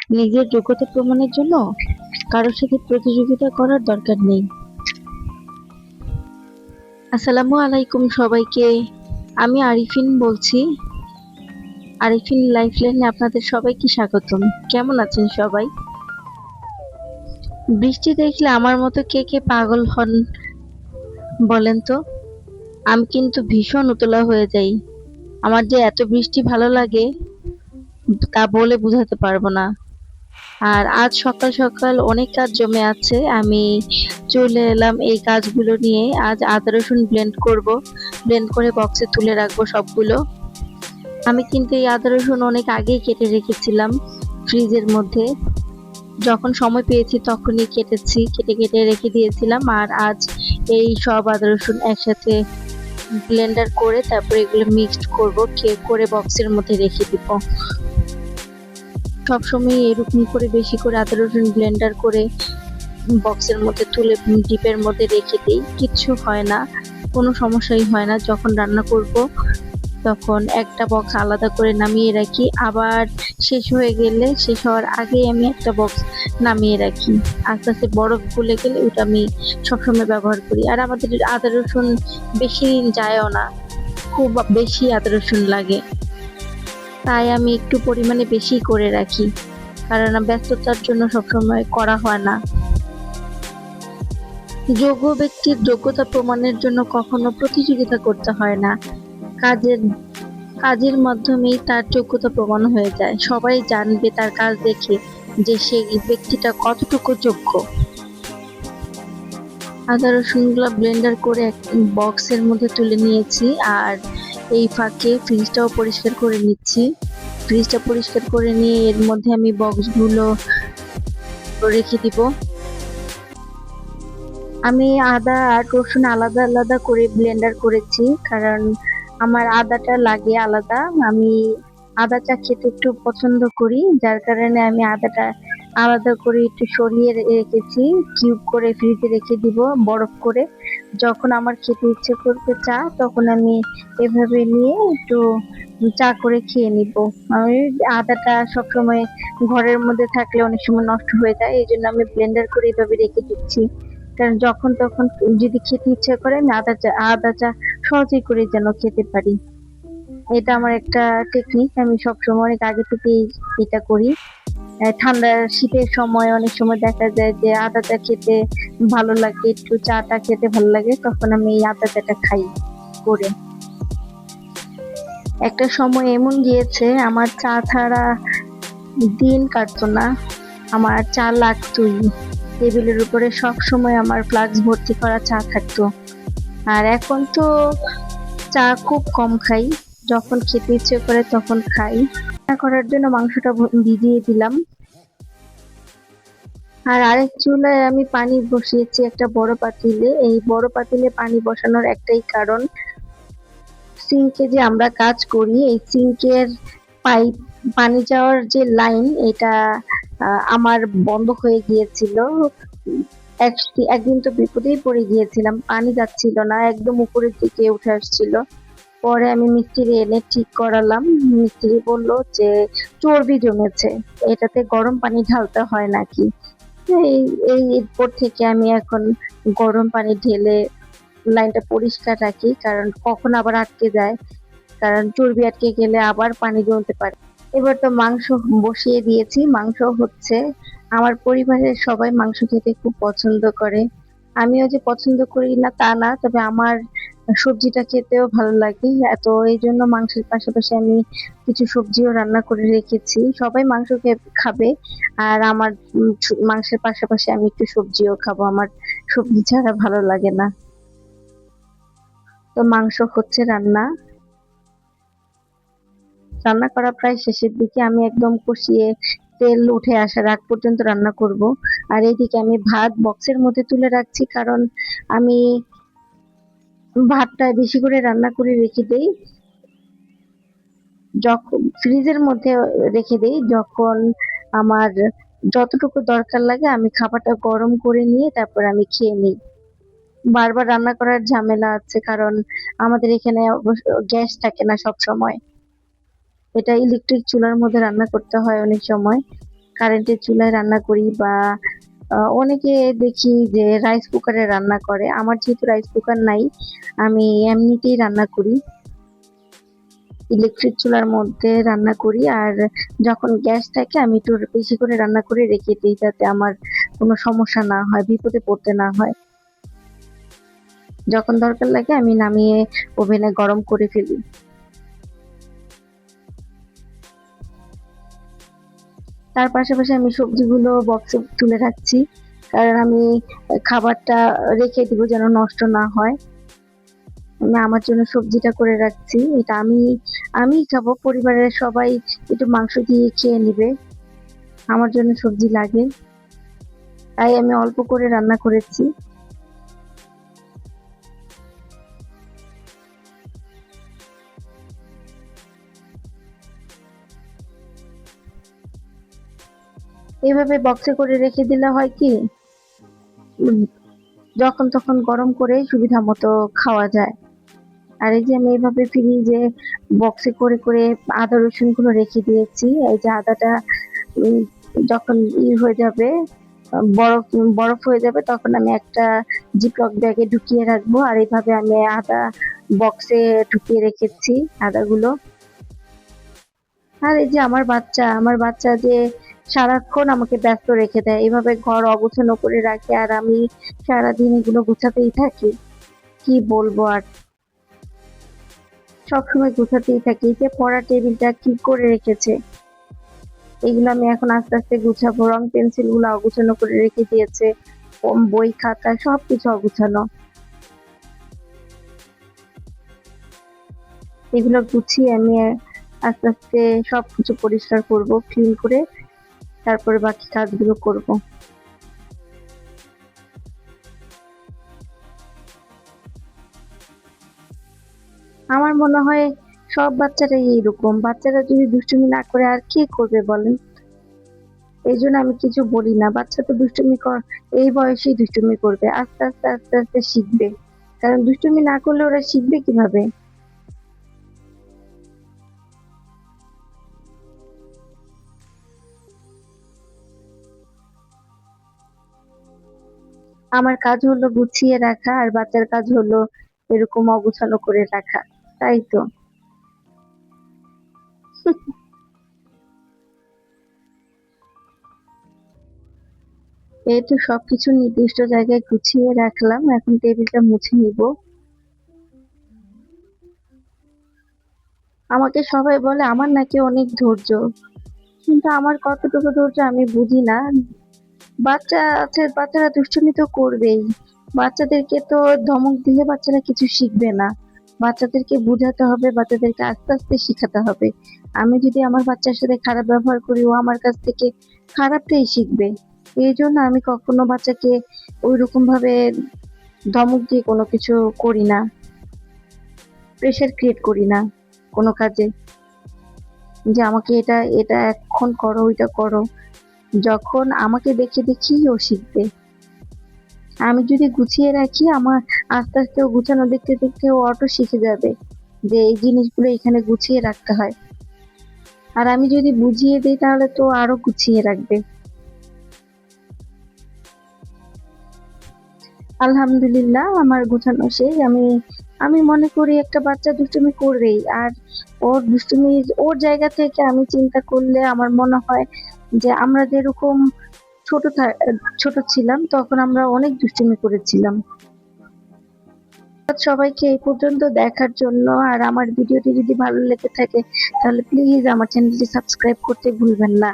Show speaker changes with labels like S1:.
S1: নিজের যোগ্যতা প্রমাণের জন্য কারোর সাথে প্রতিযোগিতা করার দরকার নেই। আসসালামু আলাইকুম সবাইকে। আমি আরিফিন বলছি। আরিফিন লাইফলাইনে আপনাদের সবাইকে স্বাগতম। কেমন আছেন সবাই? বৃষ্টি দেখলে আমার মতো কে কে পাগল হন বলেন তো? আমি কিন্তু ভীষণ উতলা হয়ে যাই। আমার যে এত বৃষ্টি ভালো লাগে তা বলে বোঝাতে পারবো না। আর আজ সকাল সকাল অনেক কাজ জমে আছে। আমি চলে এলাম এই কাজগুলো নিয়ে। আজ আদা রসুন ব্লেন্ড করব। ব্লেন্ড করে বক্সে তুলে রাখবো সবগুলো। আমি কিন্তু এই আদা রসুন অনেক আগেই কেটে রেখেছিলাম ফ্রিজের মধ্যে। যখন সময় পেয়েছি তখনই কেটেছি, কেটে কেটে রেখে দিয়েছিলাম। আর আজ এই সব আদা রসুন একসাথে ব্লেন্ডার করে তারপরে এগুলো মিক্সড করব, করে বক্সের মধ্যে রেখে দিব। সবসময় এরকম করে বেশি করে আদা রসুন ব্লেন্ডার করে বক্সের মধ্যে তুলে ডিপের মধ্যে রেখে দিই। কিচ্ছু হয় না, কোনো সমস্যাই হয় না। যখন রান্না করব তখন একটা বক্স আলাদা করে নামিয়ে রাখি, আবার শেষ হওয়ার আগেই আমি একটা বক্স নামিয়ে রাখি। আস্তে আস্তে বরফ গলে গেলে ওটা আমি সবসময় ব্যবহার করি। আর আমাদের আদা রসুন বেশি দিন যায়ও না, খুব বেশি আদা রসুন লাগে, তাই আমি একটু পরিমাণে বেশি করে রাখি, কারণ ব্যস্ততার জন্য সবসময় করা হয় না। যোগ্য ব্যক্তির যোগ্যতা প্রমাণের জন্য কখনো প্রতিযোগিতা করতে হয় না। কাজের কাজের মাধ্যমেই তার যোগ্যতা প্রমাণ হয়ে যায়। সবাই জানবে তার কাজ দেখে যে সেই ব্যক্তিটা কতটুকু যোগ্য। আদা রসুনগুলো ব্লেন্ডার করে এক বক্সের মধ্যে তুলে নিয়েছি। আর এই ফাঁকে ফ্রিজটাও পরিষ্কার করে নিচ্ছি। ফ্রিজটা পরিষ্কার করে নিয়ে এর মধ্যে আমি বক্সগুলো রেখে দিব। আমি আদা আর রসুন আলাদা আলাদা করে ব্লেন্ডার করেছি, কারণ আমার আদাটা লাগে আলাদা। আমি আদা চা খেতে একটু পছন্দ করি, যার কারণে আমি আদাটা আলাদা করে একটু সরিয়ে রেখেছি। কিউব করে ফ্রিজে রেখে দিব বরফ করে। যখন আমার খেতে ইচ্ছে করবে চা, তখন আমি এভাবে নিয়ে একটু চা করে খেয়ে নিব। আমি আদাটা সবসময় ঘরের মধ্যে থাকলে অনেক সময় নষ্ট হয়ে যায়, এই জন্য আমি ব্লেন্ডার করে এভাবে রেখে দিচ্ছি। কারণ যখন তখন যদি খেতে ইচ্ছে করে আমি আদা চা সহজেই করে যেন খেতে পারি। এটা আমার একটা টেকনিক, আমি সবসময় অনেক আগে থেকেই এটা করি। ঠান্ডা শীতের সময় অনেক সময় দেখা যায় যে আদা চা খেতে ভালো লাগে, একটু চাটা খেতে ভালো লাগে, তখন আমি এই আদা চাটা খাই করে। একটা সময় এমন গিয়েছে আমার চা ছাড়া দিন কাটতো না, আমার চা লাগতোই। টেবিলের উপরে সব সময় আমার ফ্লাক্স ভর্তি করা চা থাকতো। আর এখন তো চা খুব কম খাই, যখন খেতে ইচ্ছে করে তখন খাই। রান্না করার জন্য মাংসটা ভিজিয়ে দিলাম। আর আরেক চুলায় আমি পানি বসিয়েছি একটা বড় পাতিলে। এই বড় পাতিলে পানি বসানোর একটাই কারণ, সিঙ্কে যে আমরা কাজ করি এই সিঙ্কের পাইপ, পানি যাওয়ার যে লাইন, এটা আমার বন্ধ হয়ে গিয়েছিল। একদিন তো বিপদেই পড়ে গিয়েছিলাম, পানি যাচ্ছিল না, একদম উপরের দিকে উঠে আসছিল। পরে আমি মিস্ত্রি এনে ঠিক করালাম। মিস্ত্রি বলল যে চর্বি জমেছে, এটাতে গরম পানি ঢালতে হয় নাকি। এই এই এরপর থেকে আমি এখন গরম পানি ঢেলে লাইনটা পরিষ্কার রাখি, কারণ কখন আবার আটকে যায়, কারণ চর্বি আটকে গেলে আবার পানি জমতে পারে। এবার তো মাংস বসিয়ে দিয়েছি, মাংস হচ্ছে। আমার পরিবারের সবাই মাংস খেতে খুব পছন্দ করে। আমিও যে পছন্দ করি না তা না, তবে আমার সবজিটা খেতেও ভালো লাগে এত, এই জন্য মাংসের পাশাপাশি আমি কিছু সবজিও রান্না করে রেখেছি। সবাই মাংস খাবে, আর আমার মাংসের পাশাপাশি আমি একটু সবজিও খাবো, আমার সবজি ছাড়া ভালো লাগে না। তো মাংস হচ্ছে রান্না, রান্না করা প্রায় শেষের দিকে। আমি একদম কষিয়ে তেল উঠে আসার আগ পর্যন্ত রান্না করব। আর এইদিকে আমি ভাত বক্সের মধ্যে তুলে রাখছি, কারণ আমি ভাতটা বেশি করে রান্না করে রেখে দেই, যখন ফ্রিজের মধ্যে রেখে দেই, যখন আমার যতটুকু দরকার লাগে আমি খাবারটা গরম করে নিয়ে তারপর আমি খেয়ে নিই। বারবার রান্না করার ঝামেলা আছে, কারণ আমাদের এখানে অবশ্য গ্যাস থাকে না সব সময়, এটা ইলেকট্রিক চুলার মধ্যে রান্না করতে হয় অনেক সময়। কারেন্টের চুলায় রান্না করি বা অনেকে দেখি যে রাইস কুকারে রান্না করে। আমার যেহেতু রাইস কুকার নাই, আমি এমনিতেই রান্না করি, ইলেকট্রিক চুলার মধ্যে রান্না করি। আর যখন গ্যাস থাকে আমি একটু বেশি করে রান্না করে রেখে দিই, যাতে আমার কোনো সমস্যা না হয়, বিপদে পড়তে না হয়। যখন দরকার লাগে আমি নামিয়ে ওভেনে গরম করে ফেলি। তার পাশাপাশি আমি সবজিগুলো বক্সে তুলে রাখছি, কারণ আমি খাবারটা রেখে দিব যেন নষ্ট না হয়। আমি আমার জন্য সবজিটা করে রাখছি, এটা আমিই খাবো, পরিবারের সবাই একটু মাংস দিয়ে খেয়ে নিবে, আমার জন্য সবজি লাগে, তাই আমি অল্প করে রান্না করেছি। এইভাবে বক্সে করে রেখে দিলে হয় কি, উম, যখন তখন গরম করে সুবিধা মতো খাওয়া যায়। আর এই যে আমি এইভাবে ফ্রিজে বক্সে করে করে আদা রসুন গুলো রেখে দিয়েছি। এই যে আদাটা উম, যখন হয়ে যাবে, বরফ বরফ হয়ে যাবে, তখন আমি একটা জিপলক ব্যাগে ঢুকিয়ে রাখবো। আর এইভাবে আমি আদা বক্সে ঢুকিয়ে রেখেছি আদাগুলো। আর এই যে আমার বাচ্চা যে সারাক্ষণ আমাকে ব্যস্ত রেখে দেয়, এভাবে ঘর অগোছালো করে রাখে, আর আমি সারাদিন এগুলো গুছাতেই থাকি। কি বলবো আর, সবসময় গুছাতেই থাকি। এই যে পড়ার টেবিলটা কি করে রেখেছে, এগুলো আমি এখন আস্তে আস্তে গুছাবো। রং পেন্সিল গুলো অগুছানো করে রেখে দিয়েছে, বই খাতা সবকিছু অগুছানো। এগুলো গুছিয়ে আমি আস্তে আস্তে সবকিছু পরিষ্কার করব, ক্লিন করে তারপরে বাকি কাজগুলো করব। আমার মনে হয় সব বাচ্চারাই এইরকম, বাচ্চারা যদি দুষ্টুমি না করে আর কে করবে বলেন। এই জন্য আমি কিছু বলি না, বাচ্চা তো দুষ্টুমি এই বয়সেই দুষ্টুমি করবে, আস্তে আস্তে আস্তে আস্তে শিখবে, কারণ দুষ্টুমি না করলে ওরা শিখবে কিভাবে। আমার কাজ হলো গুছিয়ে রাখা, আর বাচ্চার কাজ হলো এরকম অগুছালো করে রাখা, তাই তো। এই তো সবকিছু নির্দিষ্ট জায়গায় গুছিয়ে রাখলাম, এখন টেবিলটা মুছে নিব। আমাকে সবাই বলে আমার নাকি অনেক ধৈর্য, কিন্তু আমার কতটুকু ধৈর্য আমি বুঝি না। বাচ্চা আছে, বাচ্চারা দুষ্টুমি তো করবেই, বাচ্চাদেরকে তো ধমক দিলে বাচ্চারা কিছু শিখবে না, বাচ্চাদেরকে বোঝাতে হবে, বাচ্চাদেরকে আস্তে আস্তে শিখাতে হবে। আমি যদি আমার বাচ্চার সাথে খারাপ ব্যবহার করি, ও আমার কাছ থেকে খারাপটাই শিখবে। এই জন্য আমি কখনো বাচ্চাকে ওই রকম ভাবে ধমক দিয়ে কোনো কিছু করি না, প্রেশার ক্রিয়েট করি না কোনো কাজে, যে আমাকে এটা এটা এখন করো, ওইটা করো। যখন আমাকে দেখে দেখেই ও শিখবে। আমি যদি গুছিয়ে রাখি, আমার আস্তে আস্তে ও গুছানো দেখতে দেখতে ও অটো শিখে যাবে যে এই জিনিসগুলো এখানে গুছিয়ে রাখতে হয়। আর আমি যদি বুঝিয়ে দিই তাহলে তো আরো গুছিয়ে রাখবে। আলহামদুলিল্লাহ আমার গোছানো শেষ। আমি আমি মনে করি একটা বাচ্চা দুষ্টুমি করবেই, আর ওর দুষ্টুমি ওর জায়গা থেকে আমি চিন্তা করলে আমার মনে হয় যে আমরা যেরকম ছোট ছোট ছিলাম তখন আমরা অনেক দুষ্টুমি করেছিলাম। সবাইকে এই পর্যন্ত দেখার জন্য, আর আমার ভিডিওটি যদি ভালো লেগে থাকে তাহলে প্লিজ আমার চ্যানেলটি সাবস্ক্রাইব করতে ভুলবেন না।